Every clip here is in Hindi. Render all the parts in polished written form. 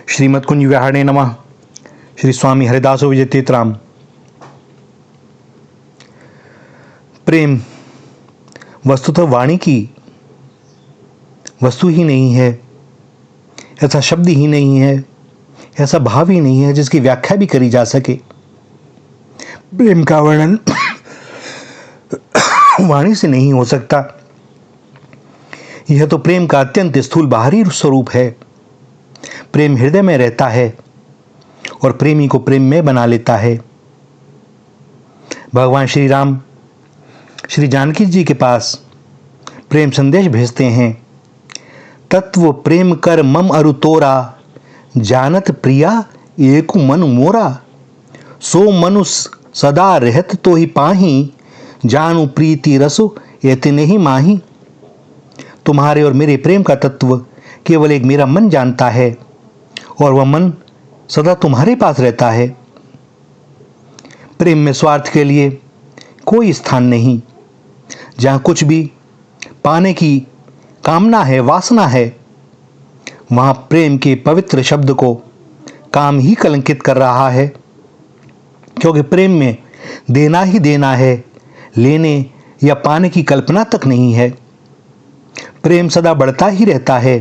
श्रीमद् कुंज विहारणे नमः। श्री स्वामी हरिदासो विजय तीर्थराम। प्रेम वस्तुतः वाणी की वस्तु ही नहीं है, ऐसा शब्द ही नहीं है, ऐसा भाव ही नहीं है जिसकी व्याख्या भी करी जा सके। प्रेम का वर्णन वाणी से नहीं हो सकता। यह तो प्रेम का अत्यंत स्थूल बाहरी स्वरूप है। प्रेम हृदय में रहता है और प्रेमी को प्रेम में बना लेता है। भगवान श्री राम श्री जानकी जी के पास प्रेम संदेश भेजते हैं। तत्व प्रेम कर मम अरु तोरा, जानत प्रिया एकु मनु मोरा। सो मनुस सदा रहत तो ही पाही, जानू प्रीति रसु एतने ही माही। तुम्हारे और मेरे प्रेम का तत्व केवल एक मेरा मन जानता है और वह मन सदा तुम्हारे पास रहता है। प्रेम में स्वार्थ के लिए कोई स्थान नहीं। जहाँ कुछ भी पाने की कामना है, वासना है, वहाँ प्रेम के पवित्र शब्द को काम ही कलंकित कर रहा है। क्योंकि प्रेम में देना ही देना है, लेने या पाने की कल्पना तक नहीं है। प्रेम सदा बढ़ता ही रहता है,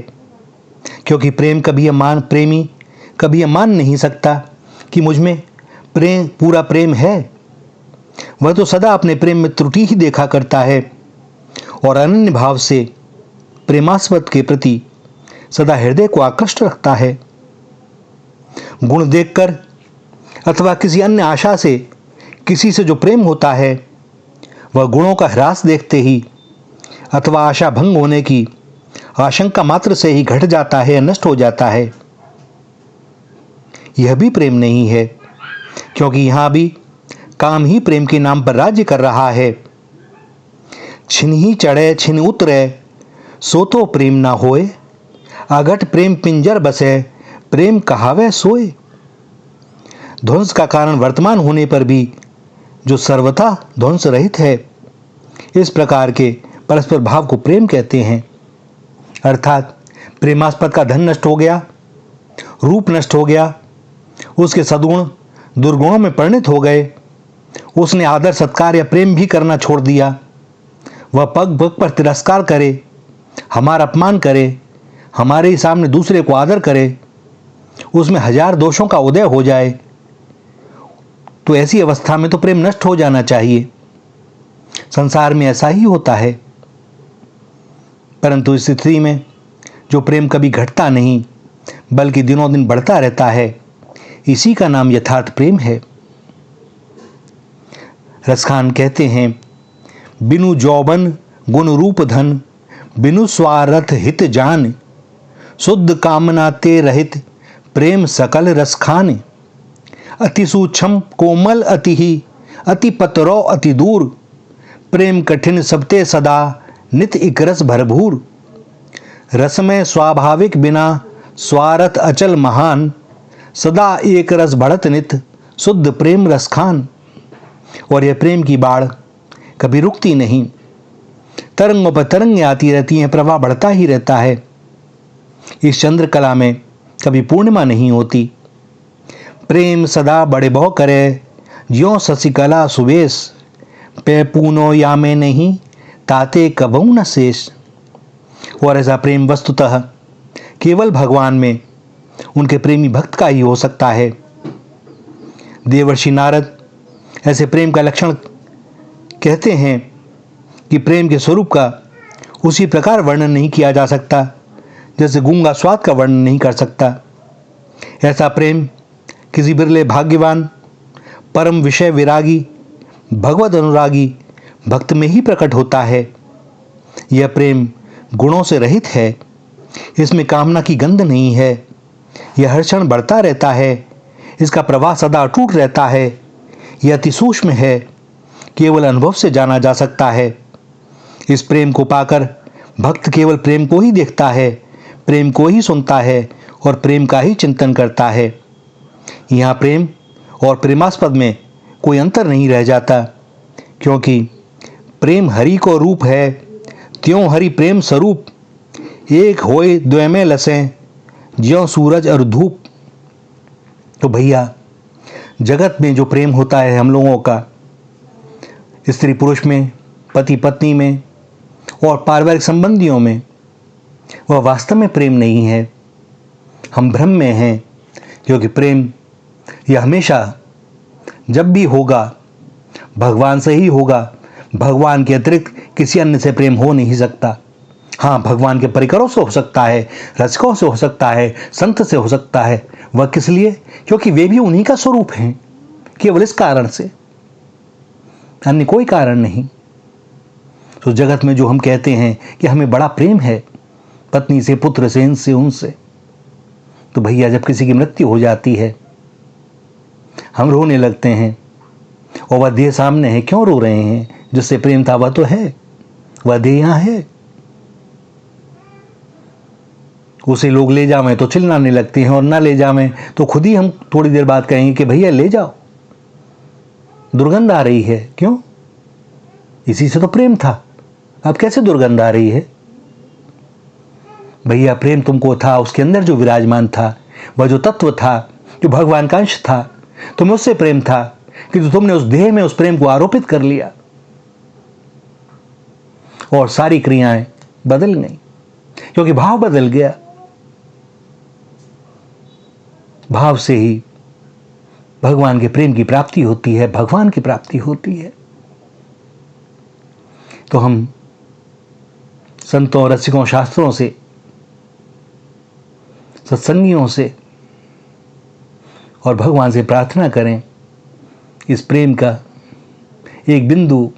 क्योंकि प्रेमी कभी यह मान नहीं सकता कि मुझ में पूरा प्रेम है। वह तो सदा अपने प्रेम में त्रुटि ही देखा करता है और अनन्य भाव से प्रेमास्पद के प्रति सदा हृदय को आकृष्ट रखता है। गुण देखकर अथवा किसी अन्य आशा से किसी से जो प्रेम होता है, वह गुणों का ह्रास देखते ही अथवा आशा भंग होने की आशंका मात्र से ही घट जाता है, नष्ट हो जाता है। यह भी प्रेम नहीं है, क्योंकि यहां भी काम ही प्रेम के नाम पर राज्य कर रहा है। छिन ही चढ़े छिन उतरे, सो तो प्रेम ना होए। अघट प्रेम पिंजर बसे, प्रेम कहावे सोए। ध्वंस का कारण वर्तमान होने पर भी जो सर्वथा ध्वंस रहित है, इस प्रकार के परस्पर भाव को प्रेम कहते हैं। अर्थात प्रेमास्पद का धन नष्ट हो गया, रूप नष्ट हो गया, उसके सद्गुण दुर्गुणों में परिणत हो गए, उसने आदर सत्कार या प्रेम भी करना छोड़ दिया, वह पग पग पर तिरस्कार करे, हमारा अपमान करे, हमारे ही सामने दूसरे को आदर करे, उसमें हजार दोषों का उदय हो जाए, तो ऐसी अवस्था में तो प्रेम नष्ट हो जाना चाहिए। संसार में ऐसा ही होता है। परंतु इस स्थिति में जो प्रेम कभी घटता नहीं बल्कि दिनों दिन बढ़ता रहता है, इसी का नाम यथार्थ प्रेम है। रसखान कहते हैं, बिनु जौबन गुण रूप धन, बिनु स्वार्थ हित जान। शुद्ध कामना ते रहित, प्रेम सकल रसखान। अति सूक्ष्म कोमल अति ही, अति पतरो अति दूर। प्रेम कठिन सबते सदा, नित इक रस भरपूर। रस में स्वाभाविक बिना, स्वार्थ अचल महान। सदा एक रस बढ़त नित, शुद्ध प्रेम रसखान। और यह प्रेम की बाढ़ कभी रुकती नहीं। तरंगों पर तरंगें आती रहती हैं, प्रवाह बढ़ता ही रहता है। इस चंद्रकला में कभी पूर्णिमा नहीं होती। प्रेम सदा बड़े बहु करे, ज्यों शशिकला सुवेश। पे पूनो या में नहीं, ताते कबहू न शेष। और ऐसा प्रेम वस्तुतः केवल भगवान में उनके प्रेमी भक्त का ही हो सकता है। देवर्षि नारद ऐसे प्रेम का लक्षण कहते हैं कि प्रेम के स्वरूप का उसी प्रकार वर्णन नहीं किया जा सकता जैसे गूंगा स्वाद का वर्णन नहीं कर सकता। ऐसा प्रेम किसी बिरले भाग्यवान, परम विषय विरागी, भगवत अनुरागी भक्त में ही प्रकट होता है। यह प्रेम गुणों से रहित है, इसमें कामना की गंध नहीं है। यह हर क्षण बढ़ता रहता है, इसका प्रवाह सदा अटूट रहता है। यह अति सूक्ष्म है, केवल अनुभव से जाना जा सकता है। इस प्रेम को पाकर भक्त केवल प्रेम को ही देखता है, प्रेम को ही सुनता है और प्रेम का ही चिंतन करता है। यहाँ प्रेम और प्रेमास्पद में कोई अंतर नहीं रह जाता, क्योंकि प्रेम हरि को रूप है, त्यों हरि प्रेम स्वरूप। एक होए द्वय में लसें, ज्यों सूरज और धूप। तो भैया जगत में जो प्रेम होता है हम लोगों का, स्त्री पुरुष में, पति पत्नी में और पारिवारिक संबंधियों में, वह वास्तव में प्रेम नहीं है। हम भ्रम में हैं, क्योंकि प्रेम यह हमेशा जब भी होगा भगवान से ही होगा। भगवान के अतिरिक्त किसी अन्य से प्रेम हो नहीं सकता। हाँ, भगवान के परिकरों से हो सकता है, रचकों से हो सकता है, संत से हो सकता है। वह किस लिए? क्योंकि वे भी उन्हीं का स्वरूप हैं, केवल इस कारण से, अन्य कोई कारण नहीं। तो जगत में जो हम कहते हैं कि हमें बड़ा प्रेम है पत्नी से, पुत्र से, इनसे उनसे, तो भैया जब किसी की मृत्यु हो जाती है हम रोने लगते हैं, और वह देह सामने है, क्यों रो रहे हैं? जिससे प्रेम था वह तो है, वह देह यहां है। उसे लोग ले जावें तो चिल्लाने लगते हैं, और ना ले जावें तो खुद ही हम थोड़ी देर बाद कहेंगे कि भैया ले जाओ, दुर्गंध आ रही है। क्यों? इसी से तो प्रेम था, अब कैसे दुर्गंध आ रही है? भैया प्रेम तुमको था, उसके अंदर जो विराजमान था, वह जो तत्व था, जो भगवान का अंश था, तुम्हें उससे प्रेम था, कि तुमने उस देह में उस प्रेम को आरोपित कर लिया और सारी क्रियाएं बदल गई, क्योंकि भाव बदल गया। भाव से ही भगवान के प्रेम की प्राप्ति होती है, भगवान की प्राप्ति होती है। तो हम संतों, रसिकों, शास्त्रों से, सत्संगियों से और भगवान से प्रार्थना करें, इस प्रेम का एक बिंदु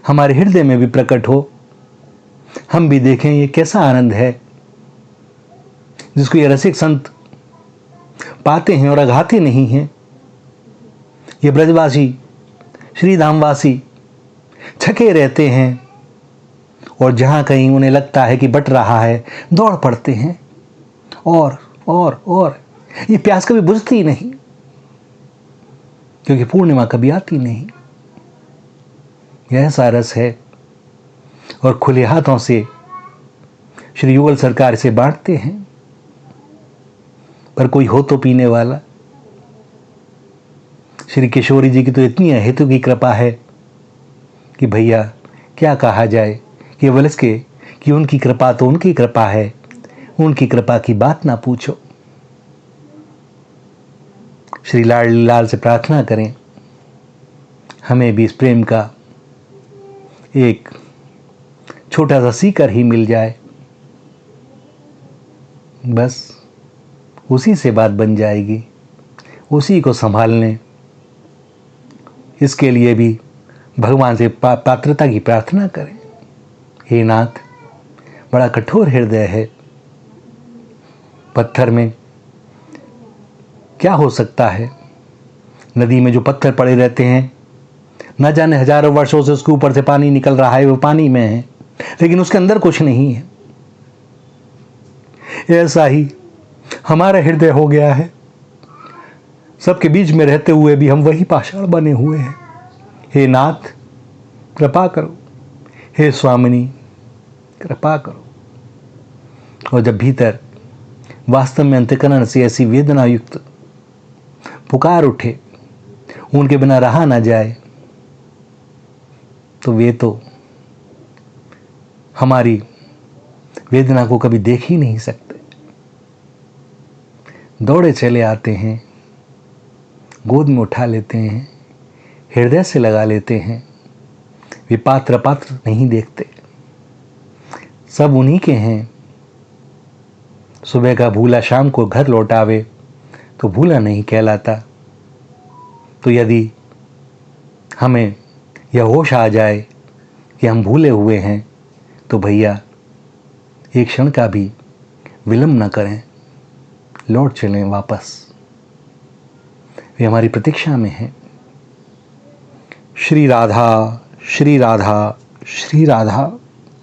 हमारे हृदय में भी प्रकट हो, हम भी देखें ये कैसा आनंद है जिसको ये रसिक संत पाते हैं और अघाते नहीं हैं। ये ब्रजवासी, श्रीधामवासी छके रहते हैं, और जहां कहीं उन्हें लगता है कि बट रहा है, दौड़ पड़ते हैं, और ये प्यास कभी बुझती नहीं, क्योंकि पूर्णिमा कभी आती नहीं। यह ऐसा रस है, और खुले हाथों से श्री युगल सरकार इसे बांटते हैं, पर कोई हो तो पीने वाला। श्री किशोरी जी की तो इतनी अहेतु की कृपा है कि भैया क्या कहा जाए। केवल इसके कि उनकी कृपा तो उनकी कृपा है, उनकी कृपा की बात ना पूछो। श्री लाल से प्रार्थना करें हमें भी इस प्रेम का एक छोटा सा सीकर ही मिल जाए, बस उसी से बात बन जाएगी, उसी को संभाल लें। इसके लिए भी भगवान से पात्रता की प्रार्थना करें। हे नाथ, बड़ा कठोर हृदय है, पत्थर में क्या हो सकता है? नदी में जो पत्थर पड़े रहते हैं, न जाने हजारों वर्षों से उसके ऊपर से पानी निकल रहा है, वो पानी में है, लेकिन उसके अंदर कुछ नहीं है। ऐसा ही हमारा हृदय हो गया है, सबके बीच में रहते हुए भी हम वही पाषाण बने हुए हैं। हे नाथ कृपा करो, हे स्वामिनी कृपा करो। और जब भीतर वास्तव में अंतःकरण से ऐसी वेदना युक्त पुकार उठे, उनके बिना रहा ना जाए, तो वे तो हमारी वेदना को कभी देख ही नहीं सकते। दौड़े चले आते हैं, गोद में उठा लेते हैं, हृदय से लगा लेते हैं। वे पात्र नहीं देखते, सब उन्हीं के हैं। सुबह का भूला शाम को घर लौटावे तो भूला नहीं कहलाता। तो यदि हमें यह होश आ जाए कि हम भूले हुए हैं, तो भैया एक क्षण का भी विलंब न करें, लौट चलें वापस। वे हमारी प्रतीक्षा में हैं। श्री राधा, श्री राधा, श्री राधा।